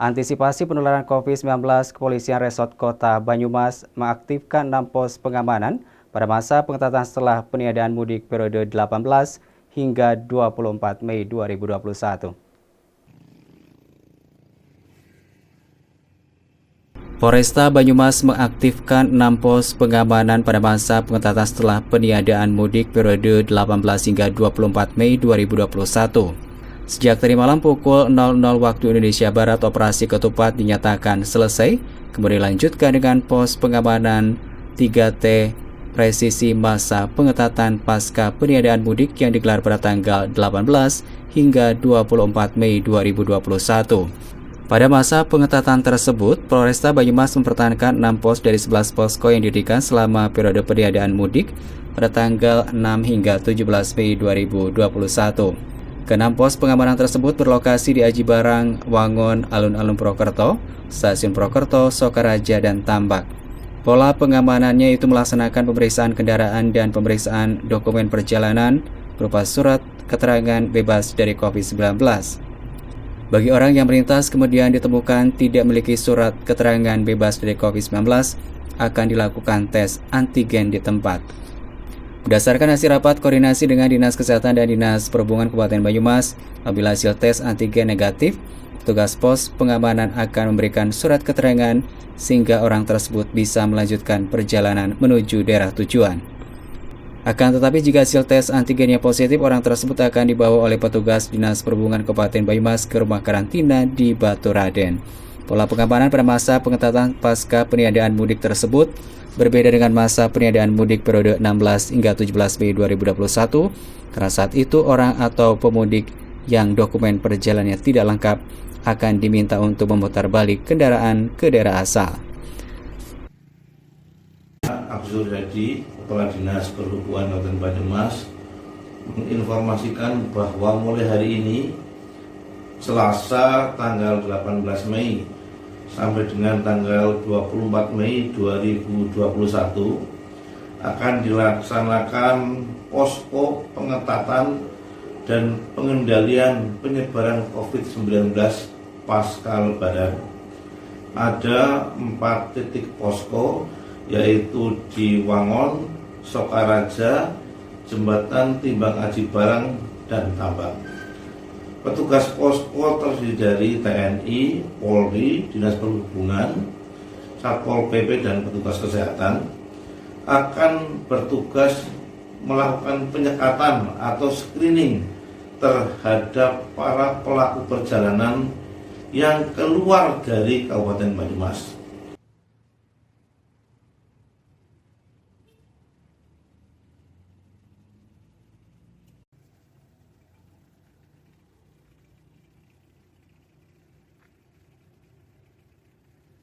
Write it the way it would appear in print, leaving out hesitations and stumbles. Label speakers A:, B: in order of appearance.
A: Antisipasi penularan COVID-19, Kepolisian Resort Kota Banyumas mengaktifkan 6 pos pengamanan pada masa pengetatan setelah peniadaan mudik periode 18 hingga 24 Mei 2021. Polresta Banyumas mengaktifkan 6 pos pengamanan pada masa pengetatan setelah peniadaan mudik periode 18 hingga 24 Mei 2021. Sejak tadi malam pukul 00 waktu Indonesia Barat, operasi ketupat dinyatakan selesai, kemudian dilanjutkan dengan pos pengamanan 3T presisi masa pengetatan pasca peniadaan mudik yang digelar pada tanggal 18 hingga 24 Mei 2021. Pada masa pengetatan tersebut, Polresta Banyumas mempertahankan 6 pos dari 11 posko yang didirikan selama periode peniadaan mudik pada tanggal 6 hingga 17 Mei 2021. Keenam pos pengamanan tersebut berlokasi di Aji Barang, Wangon, Alun-Alun Purwokerto, Stasiun Purwokerto, Sokaraja, dan Tambak. Pola pengamanannya itu melaksanakan pemeriksaan kendaraan dan pemeriksaan dokumen perjalanan berupa surat keterangan bebas dari COVID-19. Bagi orang yang melintas kemudian ditemukan tidak memiliki surat keterangan bebas dari COVID-19, akan dilakukan tes antigen di tempat. Berdasarkan hasil rapat koordinasi dengan Dinas Kesehatan dan Dinas Perhubungan Kabupaten Banyumas, apabila hasil tes antigen negatif, petugas pos pengamanan akan memberikan surat keterangan sehingga orang tersebut bisa melanjutkan perjalanan menuju daerah tujuan. Akan tetapi jika hasil tes antigennya positif, orang tersebut akan dibawa oleh petugas Dinas Perhubungan Kabupaten Banyumas ke rumah karantina di Baturaden. Pola pengamanan pada masa pengetatan pasca peniadaan mudik tersebut berbeda dengan masa peniadaan mudik periode 16 hingga 17 Mei 2021, karena saat itu orang atau pemudik yang dokumen perjalanannya tidak lengkap akan diminta untuk memutar balik kendaraan ke daerah asal.
B: Abdul Hadi, Kepala Dinas Perhubungan Kabupaten Banyumas, menginformasikan bahwa mulai hari ini, Selasa tanggal 18 Mei sampai dengan tanggal 24 Mei 2021 akan dilaksanakan posko pengetatan dan pengendalian penyebaran COVID-19 pasca Lebaran. Ada 4 titik posko, yaitu di Wangon, Sokaraja, Jembatan Timbang Aji Barang, dan Tambak. Petugas posko terdiri dari TNI, Polri, Dinas Perhubungan, Satpol PP, dan petugas kesehatan akan bertugas melakukan penyekatan atau screening terhadap para pelaku perjalanan yang keluar dari Kabupaten Banyumas.